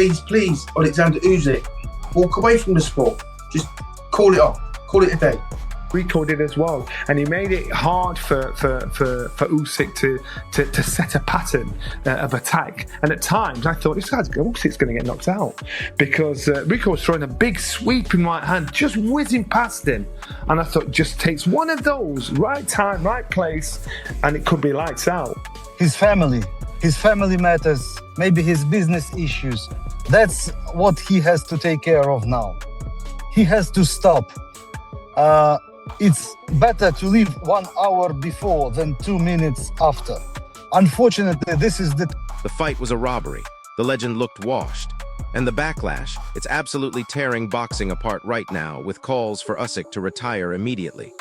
please, Alexander Usyk, walk away from the sport. Just call it off. Call it a day. Rico did as well, and he made it hard for Usyk to set a pattern of attack. And at times I thought Usyk's going to get knocked out, because Rico was throwing a big sweeping right hand, just whizzing past him, and I thought, just takes one of those, right time, right place, and it could be lights out. His family matters, maybe his business issues. That's what he has to take care of now. He has to stop. It's better to leave 1 hour before than 2 minutes after. Unfortunately, this is the fight was a robbery. The legend looked washed. And the backlash, it's absolutely tearing boxing apart right now, with calls for Usyk to retire immediately.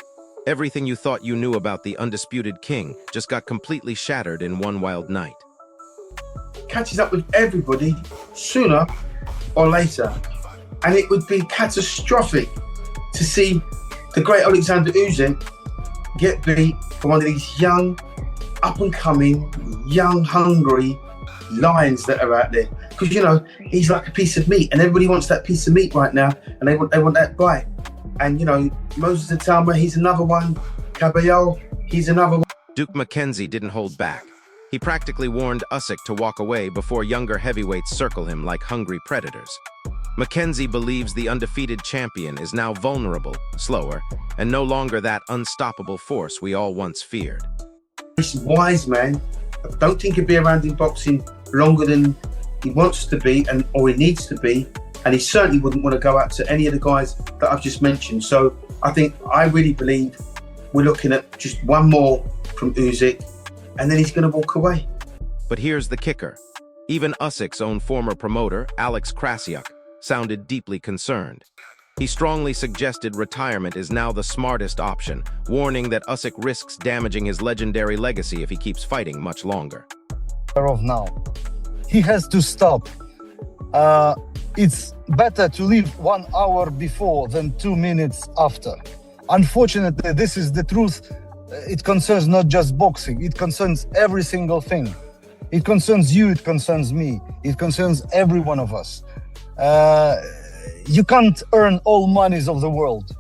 Everything you thought you knew about the undisputed king just got completely shattered in one wild night. Catches up with everybody sooner or later, and it would be catastrophic to see the great Alexander Usyk get beat by one of these young, up-and-coming, young, hungry lions that are out there. Because, you know, he's like a piece of meat, and everybody wants that piece of meat right now, and they want that bite. And, you know, Moses Atama, he's another one. Caballero, he's another one. Duke McKenzie didn't hold back. He practically warned Usyk to walk away before younger heavyweights circle him like hungry predators. McKenzie believes the undefeated champion is now vulnerable, slower, and no longer that unstoppable force we all once feared. He's a wise man. I don't think he'll be around in boxing longer than he wants to be or he needs to be, and he certainly wouldn't want to go out to any of the guys that I've just mentioned. So I really believe we're looking at just one more from Usyk, and then he's going to walk away. But here's the kicker. Even Usyk's own former promoter, Alex Krasiuk, sounded deeply concerned. He strongly suggested retirement is now the smartest option, warning that Usyk risks damaging his legendary legacy if he keeps fighting much longer. Of now, he has to stop. It's better to leave 1 hour before than 2 minutes after. Unfortunately, this is the truth. It concerns not just boxing, it concerns every single thing. It concerns you, it concerns me, it concerns every one of us. You can't earn all monies of the world.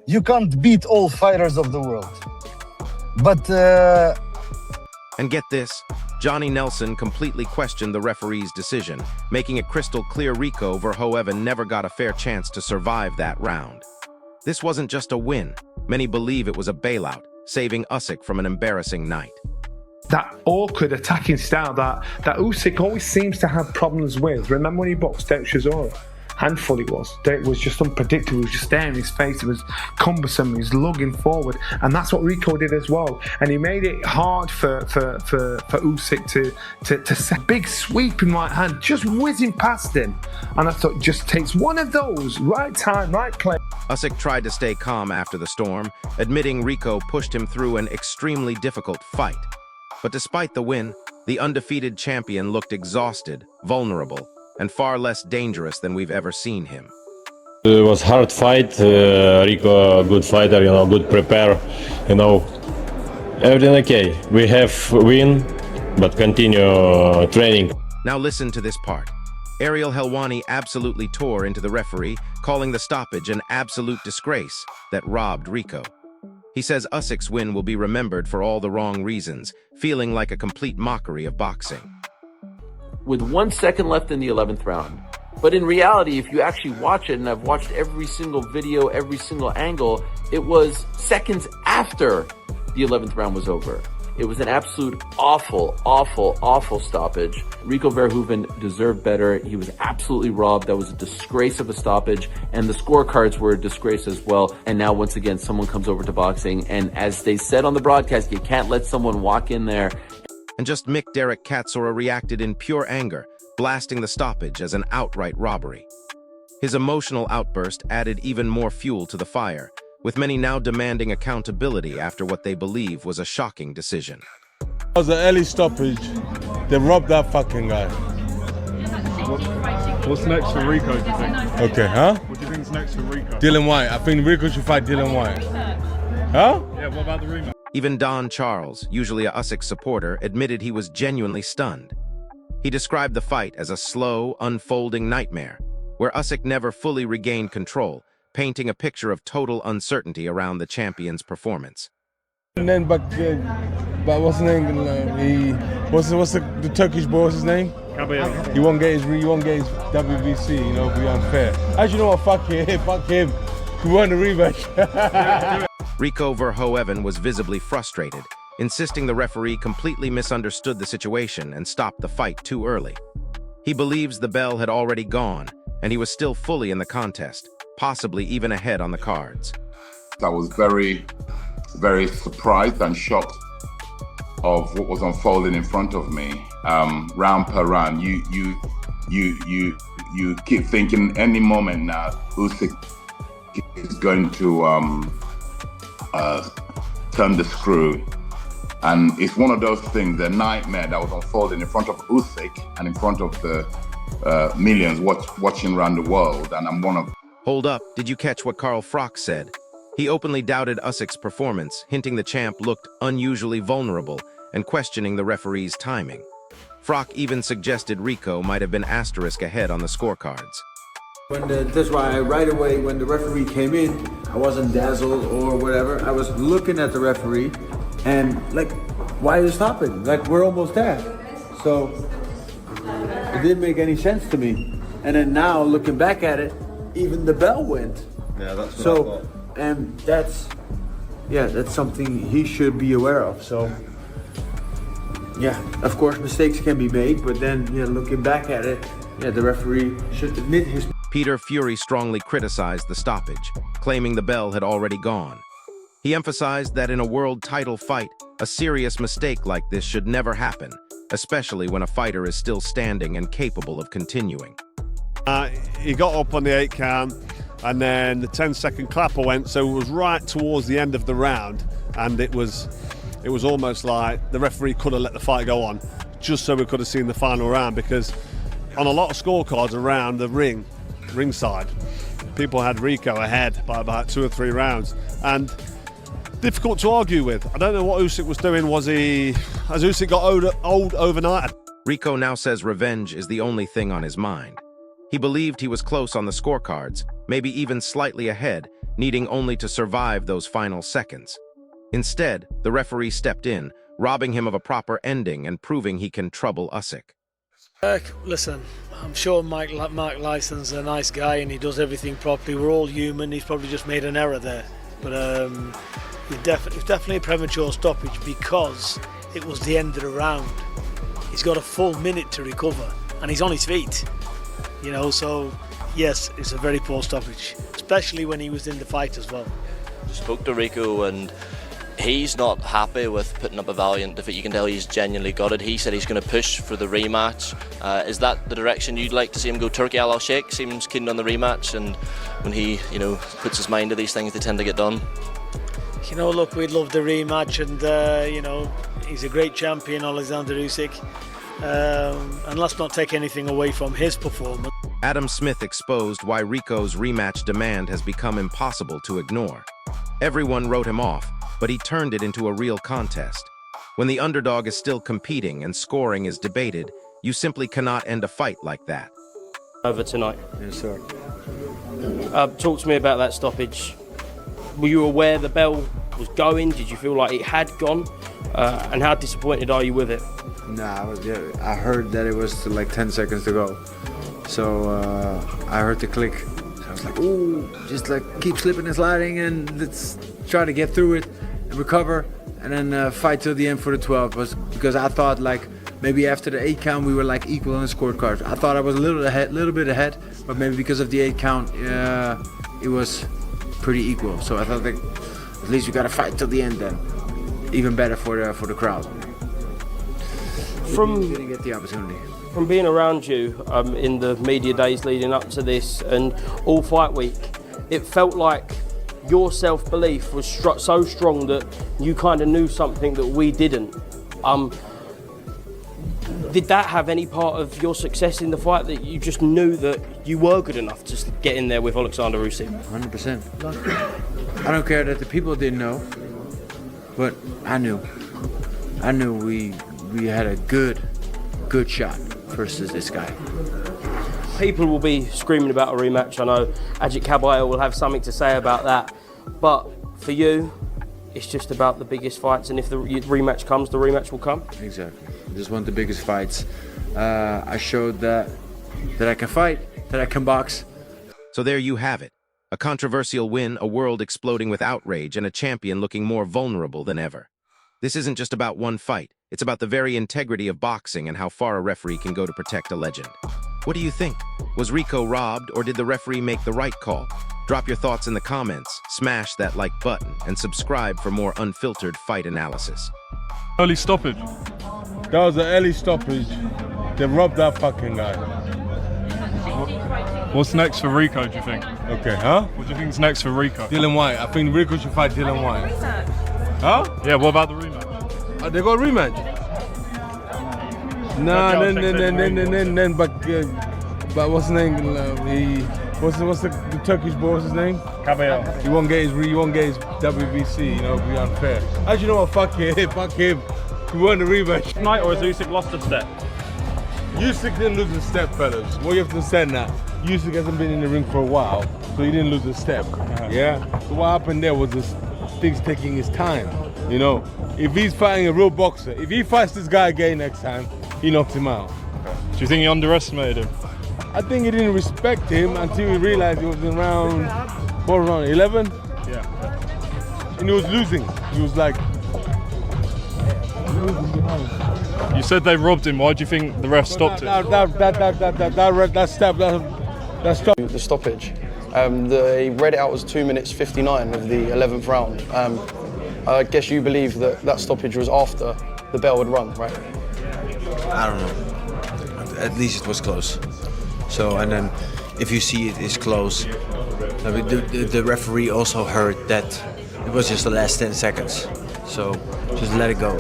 You can't beat all fighters of the world. But And get this, Johnny Nelson completely questioned the referee's decision, making it crystal clear Rico Verhoeven never got a fair chance to survive that round. This wasn't just a win. Many believe it was a bailout, saving Usyk from an embarrassing night. That awkward attacking style that Usyk always seems to have problems with. Remember when he boxed Derek Chisora? Handful it was. Derek was just unpredictable. He was just there in his face. It was cumbersome. He was lugging forward. And that's what Rico did as well. And he made it hard for Usyk to set a big sweeping right hand, just whizzing past him. And I thought, just takes one of those, right time, right place. Usyk tried to stay calm after the storm, admitting Rico pushed him through an extremely difficult fight. But despite the win, the undefeated champion looked exhausted, vulnerable, and far less dangerous than we've ever seen him. It was a hard fight. Rico, good fighter, good prepare, everything okay. We have win, but continue training. Now listen to this part. Ariel Helwani absolutely tore into the referee, calling the stoppage an absolute disgrace that robbed Rico. He says Usyk's win will be remembered for all the wrong reasons, feeling like a complete mockery of boxing. With 1 second left in the 11th round. But in reality, if you actually watch it, and I've watched every single video, every single angle, it was seconds after the 11th round was over. It was an absolute awful, awful, awful stoppage. Rico Verhoeven deserved better. He was absolutely robbed. That was a disgrace of a stoppage, and the scorecards were a disgrace as well. And now, once again, someone comes over to boxing, and as they said on the broadcast, you can't let someone walk in there. And just Mick Derek Katsura reacted in pure anger, blasting the stoppage as an outright robbery. His emotional outburst added even more fuel to the fire, with many now demanding accountability after what they believe was a shocking decision. It was an early stoppage. They robbed that fucking guy. What's next for Rico, do you think? Okay, huh? What do you think is next for Rico? Dylan White. I think Rico should fight Dylan White. Huh? Yeah, what about the rematch? Even Don Charles, usually a Usyk supporter, admitted he was genuinely stunned. He described the fight as a slow, unfolding nightmare, where Usyk never fully regained control, painting a picture of total uncertainty around the champion's performance. And then, but what's his name? What's the Turkish boy? What's his name? Gabriel. He won't get his WBC. You know, be unfair. As you know what? Fuck him. He won the rematch. Rico Verhoeven was visibly frustrated, insisting the referee completely misunderstood the situation and stopped the fight too early. He believes the bell had already gone, and he was still fully in the contest, possibly even ahead on the cards. I was very, very surprised and shocked of what was unfolding in front of me. Round per round, you keep thinking any moment now Usyk is going to turn the screw. And it's one of those things, the nightmare that was unfolding in front of Usyk and in front of the millions watching around the world. And I'm one of... Hold up, did you catch what Carl Froch said? He openly doubted Usyk's performance, hinting the champ looked unusually vulnerable and questioning the referee's timing. Froch even suggested Rico might have been asterisk ahead on the scorecards. That's why right away when the referee came in, I wasn't dazzled or whatever. I was looking at the referee and like, why are you stopping? Like, we're almost there. So it didn't make any sense to me. And then now looking back at it, even the bell went. Yeah, that's what I thought. And that's something he should be aware of. So yeah, of course mistakes can be made, but then looking back at it, the referee should admit his... Peter Fury strongly criticized the stoppage, claiming the bell had already gone. He emphasized that in a world title fight, a serious mistake like this should never happen, especially when a fighter is still standing and capable of continuing. He got up on the 8 count, and then the 10-second clapper went, so it was right towards the end of the round, and it was almost like the referee could have let the fight go on, just so we could have seen the final round, because on a lot of scorecards around the ringside, people had Rico ahead by about 2 or 3 rounds, and difficult to argue with. I don't know what Usyk was doing. Has Usyk got old overnight? Rico now says revenge is the only thing on his mind. He believed he was close on the scorecards, maybe even slightly ahead, needing only to survive those final seconds. Instead, the referee stepped in, robbing him of a proper ending and proving he can trouble Usyk. Listen, I'm sure Mark Lyson's a nice guy and he does everything properly. We're all human. He's probably just made an error there. But it's definitely a premature stoppage because it was the end of the round. He's got a full minute to recover and he's on his feet. So yes, it's a very poor stoppage, especially when he was in the fight as well. Spoke to Rico and he's not happy with putting up a valiant defeat. You can tell he's genuinely gutted. He said he's going to push for the rematch. Is that the direction you'd like to see him go? Turki Al-Sheikh seems keen on the rematch, and when he, puts his mind to these things, they tend to get done. Look, we'd love the rematch, and he's a great champion, Alexander Usyk. And let's not take anything away from his performance. Adam Smith exposed why Rico's rematch demand has become impossible to ignore. Everyone wrote him off, but he turned it into a real contest. When the underdog is still competing and scoring is debated, you simply cannot end a fight like that. Over tonight. Yes, sir. Talk to me about that stoppage. Were you aware the bell was going? Did you feel like it had gone? And how disappointed are you with it? Nah, I heard that it was like 10 seconds to go. So I heard the click. So I was like, ooh, just like keep slipping and sliding and let's try to get through it and recover and then fight till the end for the 12. Because I thought like maybe after the 8 count we were like equal on the scorecard. I thought I was a little bit ahead, but maybe because of the 8 count it was pretty equal. So I thought like, at least we gotta fight till the end then. Even better for the crowd. Didn't get the opportunity. From being around you in the media days leading up to this and all fight week, it felt like your self-belief was so strong that you kind of knew something that we didn't. Did that have any part of your success in the fight, that you just knew that you were good enough to get in there with Alexander Usyk? 100%. I don't care that the people didn't know, but I knew we had a good shot. versus this guy. People will be screaming about a rematch. I know Ajit Kabaya will have something to say about that. But for you, it's just about the biggest fights, and if the rematch comes, the rematch will come. Exactly. This is one of the biggest fights. I showed that I can fight, that I can box. So there you have it. A controversial win, a world exploding with outrage, and a champion looking more vulnerable than ever. This isn't just about one fight. It's about the very integrity of boxing and how far a referee can go to protect a legend. What do you think? Was Rico robbed, or did the referee make the right call? Drop your thoughts in the comments, smash that like button, and subscribe for more unfiltered fight analysis. Early stoppage. That was an early stoppage. They robbed that fucking guy. What's next for Rico, do you think? Okay, huh? What do you think is next for Rico? Dylan White. I think Rico should fight Dylan White. Huh? Yeah, what about the rematch? They got a rematch? Nah, then, but what's his name? What's the Turkish boy? What's his name? Cabello. He won't get his WBC. You know, be unfair. Actually, you know what? Fuck him. Fuck him. He won the rematch. Tonight, or has Usyk lost a step? Usyk didn't lose a step, fellas. What you have to understand that Usyk hasn't been in the ring for a while, so he didn't lose a step. Yeah. So what happened there was this things taking his time. You know, if he's fighting a real boxer, if he fights this guy again next time, he knocks him out. Do you think he underestimated him? I think he didn't respect him until he realized he was in round 11? Yeah. And he was losing. He was like... You said they robbed him. Why do you think the ref stopped it? That stopped. The stoppage. They read it out as 2 minutes 59 of the 11th round. I guess you believe that stoppage was after the bell had run, right? I don't know. At least it was close. So, and then if you see it is close, the referee also heard that it was just the last 10 seconds. So just let it go.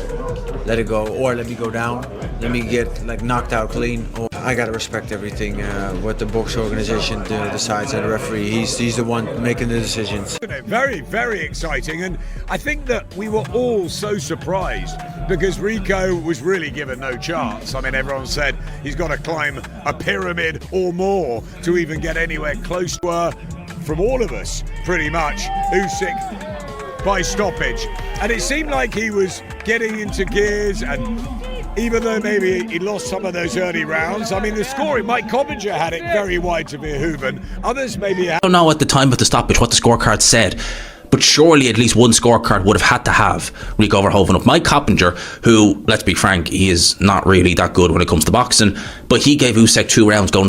Let it go, or let me go down. Let me get like knocked out clean. Or I gotta respect everything what the box organization decides, and the referee. He's the one making the decisions. Very, very exciting, and I think that we were all so surprised because Rico was really given no chance. I mean, everyone said he's got to climb a pyramid or more to even get anywhere close to her. From all of us, pretty much, Usyk by stoppage, and it seemed like he was getting into gears, and even though maybe he lost some of those early rounds, I mean, the scoring, Mike Coppinger had it very wide to Verhoeven. Others maybe... I don't know at the time of the stoppage what the scorecard said, but surely at least one scorecard would have had to have Rico Verhoeven up. Mike Coppinger, who, let's be frank, he is not really that good when it comes to boxing, but he gave Usyk 2 rounds going